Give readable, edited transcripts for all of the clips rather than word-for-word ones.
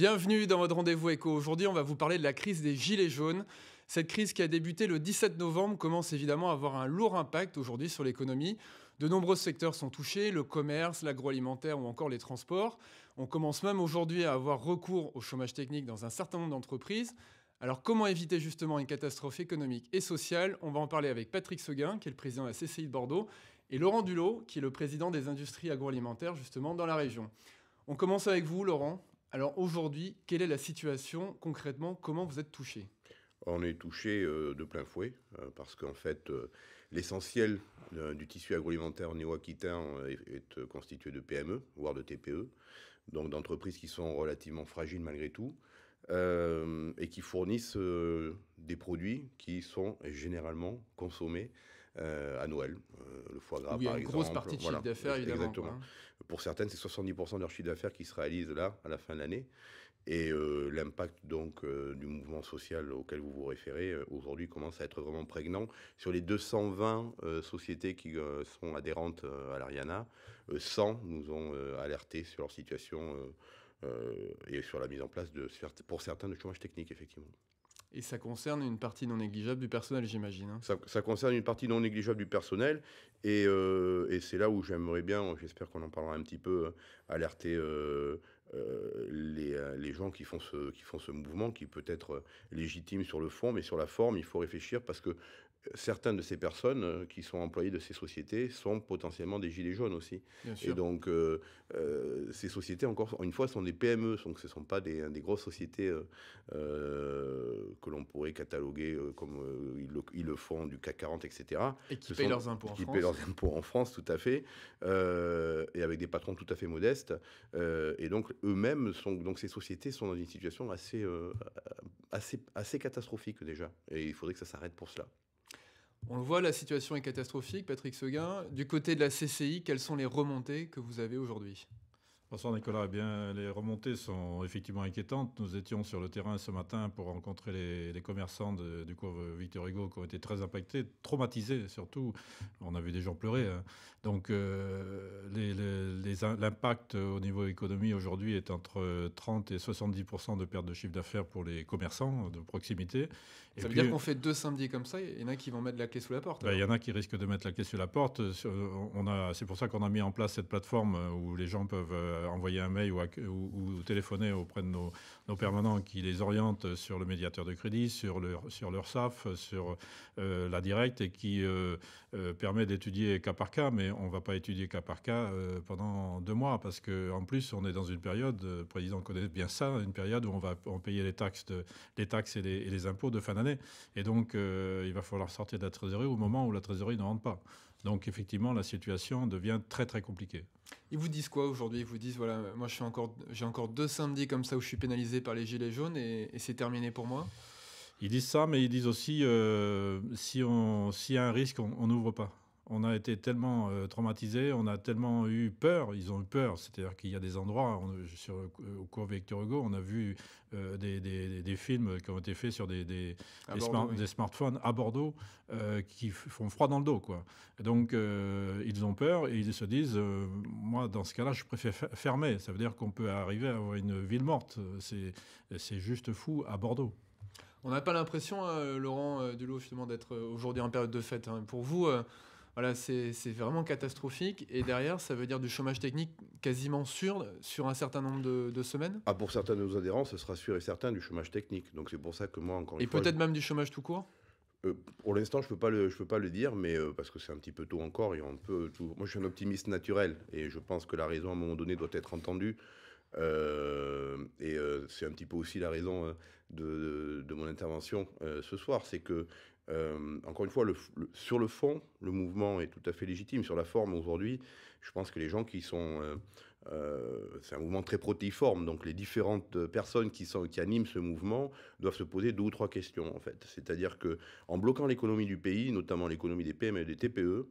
Bienvenue dans votre rendez-vous éco. Aujourd'hui, on va vous parler de la crise des gilets jaunes. Cette crise qui a débuté le 17 novembre commence évidemment à avoir un lourd impact aujourd'hui sur l'économie. De nombreux secteurs sont touchés, le commerce, l'agroalimentaire ou encore les transports. On commence même aujourd'hui à avoir recours au chômage technique dans un certain nombre d'entreprises. Alors comment éviter justement une catastrophe économique et sociale? On va en parler avec Patrick Seguin, qui est le président de la CCI de Bordeaux, et Laurent Dulot, qui est le président des industries agroalimentaires justement dans la région. On commence avec vous, Laurent. Alors aujourd'hui, quelle est la situation concrètement? Comment vous êtes touché? On est touché de plein fouet parce qu'en fait, l'essentiel du tissu agroalimentaire néo-aquitain est constitué de PME, voire de TPE, donc d'entreprises qui sont relativement fragiles malgré tout et qui fournissent des produits qui sont généralement consommés à Noël. Le foie gras, Oui, il y a par une exemple. grosse partie de Voilà, chiffre d'affaires, évidemment, exactement. quoi. Pour certaines, c'est 70% de leur chiffre d'affaires qui se réalise là, à la fin de l'année. Et l'impact donc du mouvement social auquel vous vous référez aujourd'hui commence à être vraiment prégnant. Sur les 220 sociétés qui sont adhérentes à l'Ariana, 100 nous ont alertés sur leur situation et sur la mise en place, pour certains, de chômage technique, effectivement. Et ça concerne une partie non négligeable du personnel, j'imagine, hein. Ça concerne une partie non négligeable du personnel et c'est là où j'aimerais bien, j'espère qu'on en parlera un petit peu, alerter les gens qui font ce mouvement qui peut être légitime sur le fond, mais sur la forme, il faut réfléchir parce que certaines de ces personnes qui sont employées de ces sociétés sont potentiellement des gilets jaunes aussi. Bien Et sûr. donc, ces sociétés, encore une fois, sont des PME, donc ce ne sont pas des grosses sociétés que l'on pourrait cataloguer comme ils le font du CAC 40, etc. Et qui payent leurs impôts en Qui France. paient leurs impôts en France, tout à fait, et avec des patrons tout à fait modestes. Et donc, eux-mêmes, donc ces sociétés sont dans une situation assez catastrophique déjà. Et il faudrait que ça s'arrête pour cela. On le voit, la situation est catastrophique, Patrick Seguin. Du côté de la CCI, quelles sont les remontées que vous avez aujourd'hui? Bonsoir Nicolas, eh bien, les remontées sont effectivement inquiétantes. Nous étions sur le terrain ce matin pour rencontrer les commerçants du cours Victor Hugo qui ont été très impactés, traumatisés surtout. On a vu des gens pleurer, hein. Donc l'impact au niveau économie aujourd'hui est entre 30 et 70% de perte de chiffre d'affaires pour les commerçants de proximité. Ça veut dire qu'on fait 2 samedis comme ça, il y en a qui vont mettre la clé sous la porte. Il y en a qui risquent de mettre la clé sous la porte. C'est pour ça qu'on a mis en place cette plateforme où les gens peuvent envoyer un mail ou téléphoner auprès de nos permanents qui les orientent sur le médiateur de crédit, sur leur SAF, sur la directe et qui permet d'étudier cas par cas. Mais on ne va pas étudier cas par cas pendant 2 mois parce qu'en plus, on est dans une période, le président connaît bien ça, une période où on va payer les taxes et les impôts de fin d'année. Et donc, il va falloir sortir de la trésorerie au moment où la trésorerie ne rentre pas. Donc, effectivement, la situation devient très, très compliquée. Ils vous disent quoi aujourd'hui? Ils vous disent, voilà, moi j'ai encore 2 samedis comme ça où je suis pénalisé par les gilets jaunes et c'est terminé pour moi? Ils disent ça, mais ils disent aussi, s'il y a un risque, on n'ouvre pas. On a été tellement traumatisés, on a tellement eu peur, ils ont eu peur. C'est-à-dire qu'il y a des endroits, au cours Victor Hugo, on a vu des films qui ont été faits sur des smartphones à Bordeaux qui font froid dans le dos, quoi. Et donc, ils ont peur et ils se disent, moi, dans ce cas-là, je préfère fermer. Ça veut dire qu'on peut arriver à avoir une ville morte. C'est juste fou à Bordeaux. On n'a pas l'impression, Laurent Dulot, justement, d'être aujourd'hui en période de fête, hein. Pour vous, voilà, c'est vraiment catastrophique. Et derrière, ça veut dire du chômage technique quasiment sûr sur un certain nombre de semaines? Ah, pour certains de nos adhérents, ce sera sûr et certain du chômage technique. Donc c'est pour ça que moi, encore une Et fois... peut-être même du chômage tout court? Pour l'instant, je peux pas le dire, mais parce que c'est un petit peu tôt encore. Et moi, je suis un optimiste naturel et je pense que la raison, à un moment donné, doit être entendue. C'est un petit peu aussi la raison de mon intervention ce soir. C'est que, encore une fois, sur le fond, le mouvement est tout à fait légitime. Sur la forme, aujourd'hui, je pense que les gens qui sont... c'est un mouvement très protéiforme, donc les différentes personnes qui animent ce mouvement doivent se poser 2 ou 3 questions, en fait. C'est-à-dire qu'en bloquant l'économie du pays, notamment l'économie des PME et des TPE,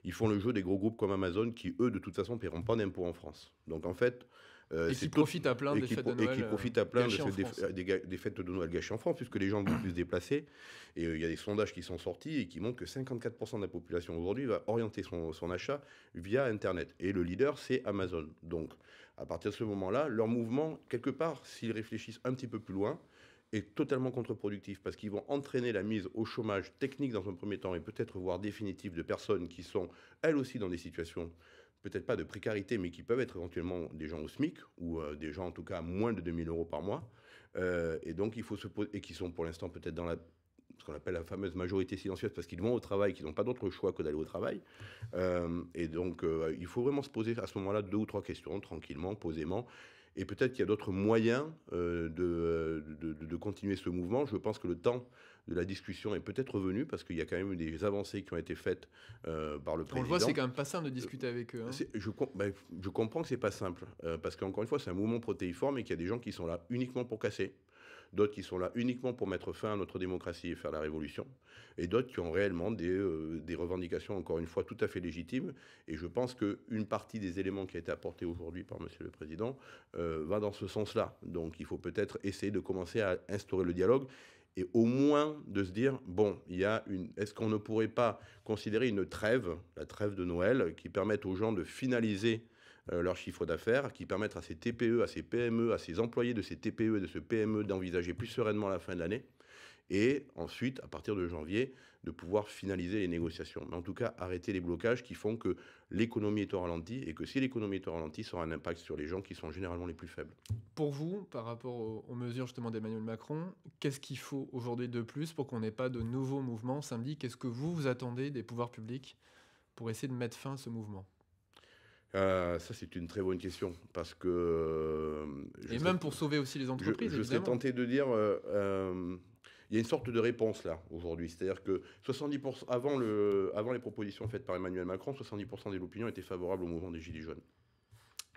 ils font le jeu des gros groupes comme Amazon qui, eux, de toute façon, ne paieront pas d'impôts en France. Donc, en fait, Et qui profite à plein des fêtes de Noël. Et qui profite à plein des fêtes de Noël gâchées en France, puisque les gens vont plus se déplacer. Et il y a des sondages qui sont sortis et qui montrent que 54% de la population aujourd'hui va orienter son achat via Internet. Et le leader, c'est Amazon. Donc, à partir de ce moment-là, leur mouvement, quelque part, s'ils réfléchissent un petit peu plus loin, est totalement contre-productif parce qu'ils vont entraîner la mise au chômage technique dans un premier temps et peut-être voire définitif de personnes qui sont elles aussi dans des situations peut-être pas de précarité mais qui peuvent être éventuellement des gens au SMIC ou des gens en tout cas à moins de 2000 € par mois et donc il faut se poser et qui sont pour l'instant peut-être dans ce qu'on appelle la fameuse majorité silencieuse parce qu'ils vont au travail, qu'ils n'ont pas d'autre choix que d'aller au travail. Et donc il faut vraiment se poser à ce moment-là 2 ou 3 questions tranquillement, posément. Et peut-être qu'il y a d'autres moyens de continuer ce mouvement. Je pense que le temps de la discussion est peut-être venu parce qu'il y a quand même eu des avancées qui ont été faites par le président. On le voit, c'est quand même pas simple de discuter avec eux. Je comprends que c'est pas simple parce qu'encore une fois, c'est un mouvement protéiforme et qu'il y a des gens qui sont là uniquement pour casser. D'autres qui sont là uniquement pour mettre fin à notre démocratie et faire la révolution, et d'autres qui ont réellement des revendications, encore une fois, tout à fait légitimes. Et je pense qu'une partie des éléments qui a été apportés aujourd'hui par Monsieur le Président va dans ce sens-là. Donc il faut peut-être essayer de commencer à instaurer le dialogue, et au moins de se dire, bon, est-ce qu'on ne pourrait pas considérer une trêve, la trêve de Noël, qui permette aux gens de finaliser leur chiffre d'affaires, qui permettent à ces TPE, à ces PME, à ces employés de ces TPE et de ce PME d'envisager plus sereinement la fin de l'année, et ensuite, à partir de janvier, de pouvoir finaliser les négociations. Mais en tout cas, arrêter les blocages qui font que l'économie est au ralenti, et que si l'économie est au ralenti, ça aura un impact sur les gens qui sont généralement les plus faibles. Pour vous, par rapport aux mesures justement d'Emmanuel Macron, qu'est-ce qu'il faut aujourd'hui de plus pour qu'on n'ait pas de nouveaux mouvements samedi? Qu'est-ce que vous attendez des pouvoirs publics pour essayer de mettre fin à ce mouvement? Ça, c'est une très bonne question, parce que... Et même pour sauver aussi les entreprises, je serais tenté de dire... il y a une sorte de réponse là, aujourd'hui. C'est-à-dire que 70%, avant les propositions faites par Emmanuel Macron, 70% de l'opinion étaient favorables au mouvement des Gilets jaunes.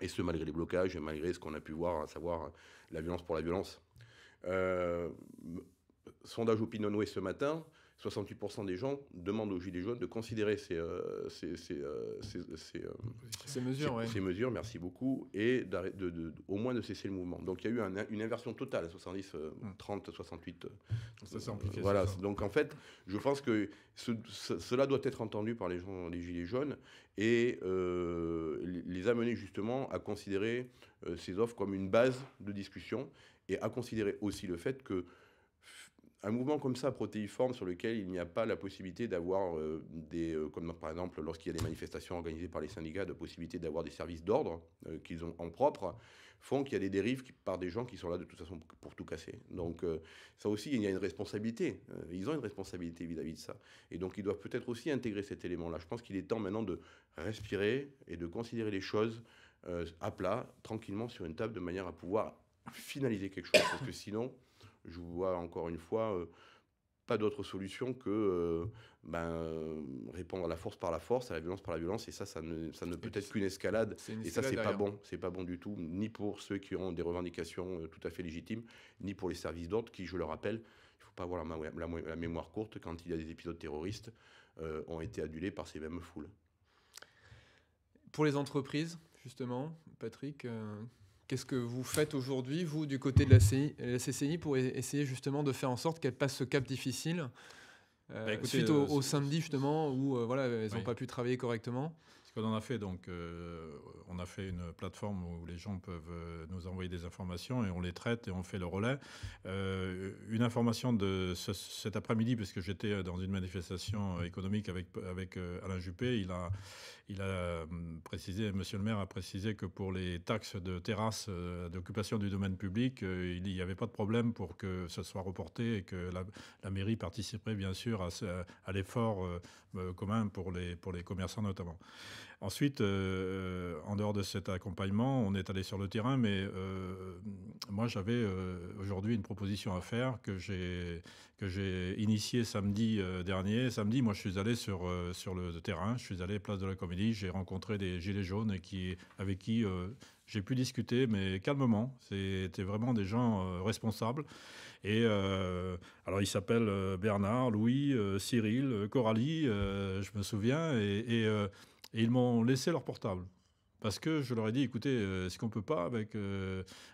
Et ce, malgré les blocages et malgré ce qu'on a pu voir, à savoir la violence pour la violence. Sondage OpinionWay ce matin, 68% des gens demandent aux Gilets jaunes de considérer ces mesures, merci beaucoup, et au moins de cesser le mouvement. Donc il y a eu une inversion totale, 70, 30, 68. Voilà, donc en fait, je pense que cela doit être entendu par les gens des Gilets jaunes et les amener justement à considérer ces offres comme une base de discussion et à considérer aussi le fait que un mouvement comme ça, protéiforme, sur lequel il n'y a pas la possibilité d'avoir comme par exemple lorsqu'il y a des manifestations organisées par les syndicats, de possibilité d'avoir des services d'ordre qu'ils ont en propre, font qu'il y a des dérives par des gens qui sont là de toute façon pour tout casser. Donc ça aussi, il y a une responsabilité. Ils ont une responsabilité vis-à-vis de ça. Et donc ils doivent peut-être aussi intégrer cet élément-là. Je pense qu'il est temps maintenant de respirer et de considérer les choses à plat, tranquillement sur une table, de manière à pouvoir finaliser quelque chose. Parce que sinon... Je vois encore une fois pas d'autre solution que répondre à la force par la force, à la violence par la violence, et ça ne peut être qu'une escalade. Et ça, c'est pas bon. C'est pas bon du tout, ni pour ceux qui ont des revendications tout à fait légitimes, ni pour les services d'ordre qui, je le rappelle, il ne faut pas avoir la mémoire courte quand il y a des épisodes terroristes, ont été adulés par ces mêmes foules. Pour les entreprises, justement, Patrick, qu'est-ce que vous faites aujourd'hui, vous, du côté de la CCI, pour essayer justement de faire en sorte qu'elle passe ce cap difficile suite au samedi, justement, où elles n'ont pas pu travailler correctement? Ce qu'on en a fait, donc, on a fait une plateforme où les gens peuvent nous envoyer des informations et on les traite et on fait le relais. Une information de cet après-midi, puisque j'étais dans une manifestation économique avec Alain Juppé, il a précisé, monsieur le maire a précisé que pour les taxes de terrasse d'occupation du domaine public, il n'y avait pas de problème pour que ce soit reporté et que la mairie participerait bien sûr à l'effort commun pour les commerçants notamment. Ensuite, en dehors de cet accompagnement, on est allé sur le terrain, mais moi j'avais aujourd'hui une proposition à faire que j'ai initiée samedi dernier. Samedi, moi je suis allé sur le terrain, je suis allé place de la Comédie, j'ai rencontré des gilets jaunes avec qui j'ai pu discuter, mais calmement. C'était vraiment des gens responsables. Et alors ils s'appellent Bernard, Louis, Cyril, Coralie, je me souviens, et ils m'ont laissé leur portable. parce que je leur ai dit, écoutez, est-ce qu'on ne peut pas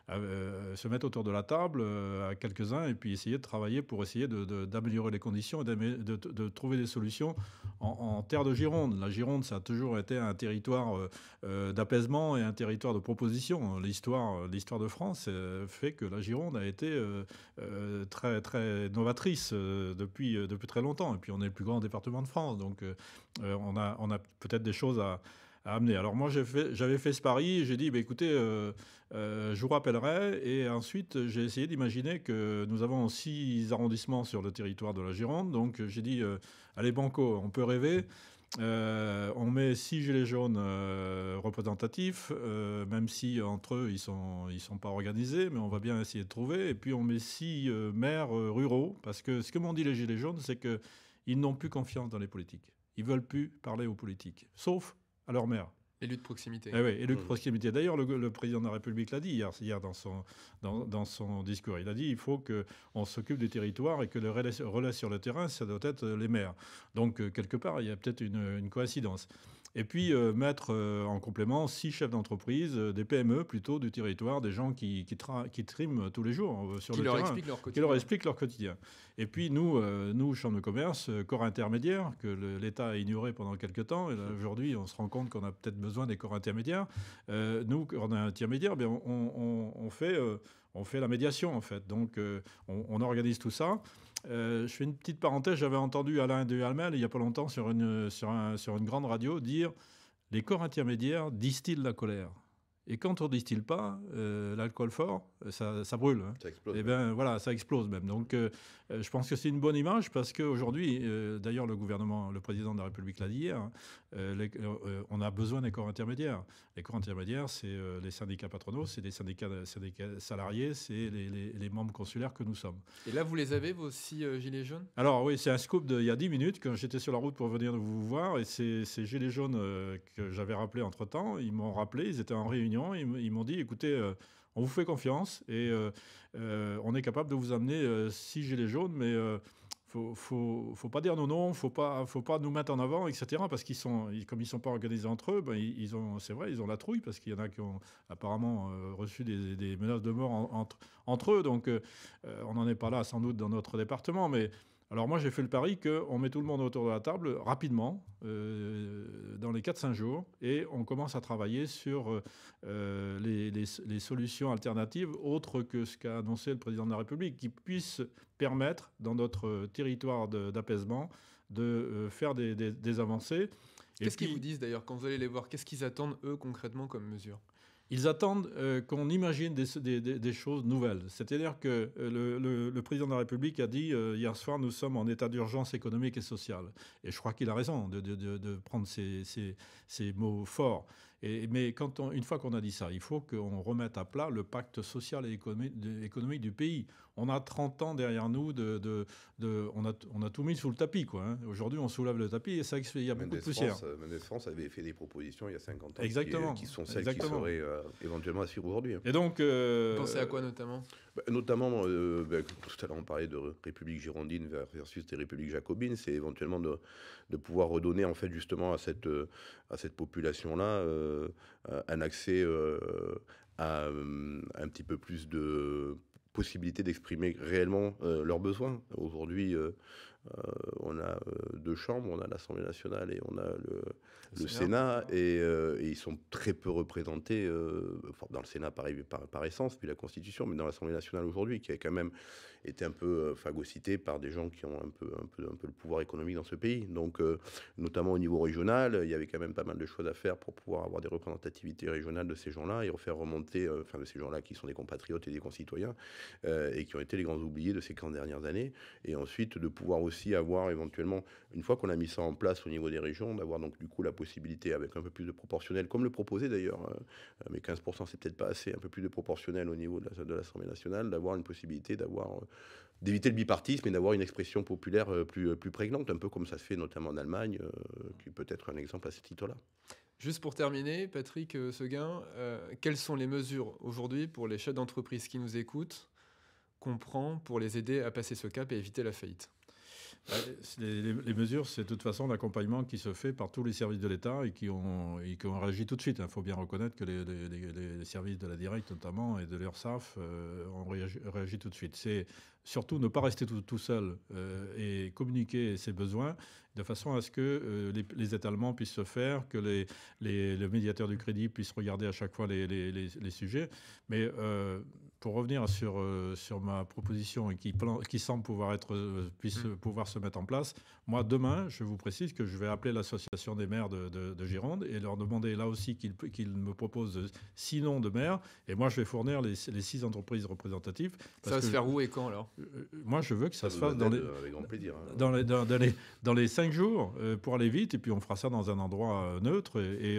se mettre autour de la table à quelques-uns et puis essayer de travailler pour essayer d'améliorer les conditions et de trouver des solutions en terre de Gironde. La Gironde, ça a toujours été un territoire d'apaisement et un territoire de proposition. L'histoire de France fait que la Gironde a été très, très novatrice depuis très longtemps. Et puis on est le plus grand département de France, donc on a peut-être des choses à amener. Alors moi, j'avais fait ce pari, j'ai dit, écoutez, je vous rappellerai, et ensuite j'ai essayé d'imaginer que nous avons 6 arrondissements sur le territoire de la Gironde, donc j'ai dit, allez banco, on peut rêver. On met 6 gilets jaunes représentatifs, même si entre eux ils sont pas organisés, mais on va bien essayer de trouver. Et puis on met 6 maires ruraux, parce que ce que m'ont dit les gilets jaunes, c'est qu'ils n'ont plus confiance dans les politiques. Ils veulent plus parler aux politiques, sauf à leur maire. Élu de proximité. Eh oui, élu de proximité. D'ailleurs, le président de la République l'a dit hier dans son discours. Il a dit qu'il faut qu'on s'occupe du territoire et que le relais sur le terrain, ça doit être les maires. Donc, quelque part, il y a peut-être une coïncidence. Et puis, mettre en complément 6 chefs d'entreprise, des PME plutôt du territoire, des gens qui triment tous les jours sur le terrain. Qui leur expliquent leur quotidien. Et puis, nous, Chambre de commerce, corps intermédiaire, que l'État a ignoré pendant quelques temps. Et là, aujourd'hui, on se rend compte qu'on a peut-être besoin des corps intermédiaires. Nous, corps intermédiaire, on fait la médiation, en fait. Donc, on organise tout ça. Je fais une petite parenthèse. J'avais entendu Alain Duhamel, il n'y a pas longtemps, sur une grande radio, dire « Les corps intermédiaires distillent la colère ». Et quand on ne distille pas, l'alcool fort, ça brûle. Hein. Ça explose. Et bien voilà, ça explose même. Donc je pense que c'est une bonne image parce qu'aujourd'hui, d'ailleurs le président de la République l'a dit hier, on a besoin des corps intermédiaires. Les corps intermédiaires, c'est les syndicats patronaux, c'est des syndicats salariés, c'est les membres consulaires que nous sommes. Et là, vous les avez, vos 6 gilets jaunes ? Alors oui, c'est un scoop d'il y a 10 minutes, quand j'étais sur la route pour venir vous voir, et ces gilets jaunes que j'avais rappelés entre-temps, ils m'ont rappelé, ils étaient en réunion. Ils m'ont dit, écoutez, on vous fait confiance et on est capable de vous amener 6 gilets jaunes, mais faut pas dire non, faut pas nous mettre en avant, etc. Parce comme ils sont pas organisés entre eux, c'est vrai, ils ont la trouille parce qu'il y en a qui ont apparemment reçu des menaces de mort entre eux. Donc on n'en est pas là sans doute dans notre département, mais alors moi, j'ai fait le pari qu'on met tout le monde autour de la table rapidement, dans les 4-5 jours, et on commence à travailler sur les solutions alternatives, autres que ce qu'a annoncé le président de la République, qui puissent permettre, dans notre territoire d'apaisement, de faire des avancées. Qu'est-ce qu'ils vous disent d'ailleurs quand vous allez les voir ? Qu'est-ce qu'ils attendent, eux, concrètement, comme mesure ? Ils attendent qu'on imagine des choses nouvelles. C'est-à-dire que le président de la République a dit hier soir, nous sommes en état d'urgence économique et sociale. Et je crois qu'il a raison de prendre ces mots forts. Mais une fois qu'on a dit ça, il faut qu'on remette à plat le pacte social et économique du pays. On a 30 ans derrière nous, on a tout mis sous le tapis, quoi, hein. Aujourd'hui, on soulève le tapis et il y a beaucoup de poussière. Mendes France avait fait des propositions il y a 50 ans. Exactement. Qui sont celles qui seraient éventuellement à suivre aujourd'hui. Et donc, vous pensez à quoi notamment ? Notamment, tout à l'heure on parlait de République girondine versus des républiques jacobines, c'est éventuellement de pouvoir redonner en fait justement à cette population-là un accès à un petit peu plus de possibilité d'exprimer réellement leurs besoins. Aujourd'hui, on a 2 chambres, on a l'Assemblée nationale et on a le Sénat, et ils sont très peu représentés dans le Sénat par essence, puis la Constitution, mais dans l'Assemblée nationale aujourd'hui, qui a quand même été un peu phagocytée par des gens qui ont un peu le pouvoir économique dans ce pays. Donc, notamment au niveau régional, il y avait quand même pas mal de choses à faire pour pouvoir avoir des représentativités régionales de ces gens-là et refaire remonter, de ces gens-là qui sont des compatriotes et des concitoyens et qui ont été les grands oubliés de ces 40 dernières années. Et ensuite, de pouvoir aussi avoir éventuellement, une fois qu'on a mis ça en place au niveau des régions, d'avoir donc du coup la possibilité avec un peu plus de proportionnel, comme le proposait d'ailleurs, mais 15% c'est peut-être pas assez, un peu plus de proportionnel au niveau de l'Assemblée nationale, d'avoir une possibilité d'éviter le bipartisme et d'avoir une expression populaire plus prégnante, un peu comme ça se fait notamment en Allemagne, qui peut être un exemple à ce titre-là. Juste pour terminer, Patrick Seguin, quelles sont les mesures aujourd'hui pour les chefs d'entreprise qui nous écoutent qu'on prend pour les aider à passer ce cap et éviter la faillite ? Les mesures, c'est de toute façon l'accompagnement qui se fait par tous les services de l'État et qui ont réagi tout de suite. Il faut bien reconnaître que les services de la Directe notamment et de l'URSSAF ont réagi tout de suite. C'est surtout ne pas rester tout seul et communiquer ses besoins de façon à ce que les étalements puissent se faire, que le médiateur du crédit puisse regarder à chaque fois les sujets. Mais pour revenir sur ma proposition et qui semble puisse pouvoir se mettre en place, moi, demain, je vous précise que je vais appeler l'association des maires de Gironde et leur demander là aussi qu'ils me proposent 6 noms de maires. Et moi, je vais fournir les 6 entreprises représentatives. Ça va se faire où et quand, alors ? Moi, je veux que ça se fasse avec grand plaisir, dans les 5 jours pour aller vite. Et puis, on fera ça dans un endroit neutre. Et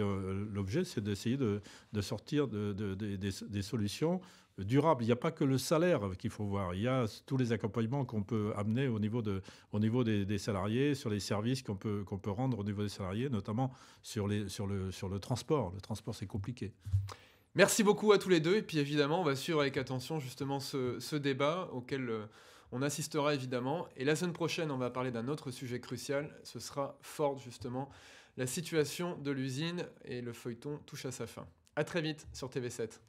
l'objet, c'est d'essayer de sortir des solutions durable. Il n'y a pas que le salaire qu'il faut voir. Il y a tous les accompagnements qu'on peut amener au niveau des salariés, sur les services qu'on peut rendre au niveau des salariés, notamment sur le transport. Le transport, c'est compliqué. Merci beaucoup à tous les deux. Et puis évidemment, on va suivre avec attention justement ce débat auquel on assistera évidemment. Et la semaine prochaine, on va parler d'un autre sujet crucial. Ce sera Ford justement. La situation de l'usine et le feuilleton touche à sa fin. À très vite sur TV7.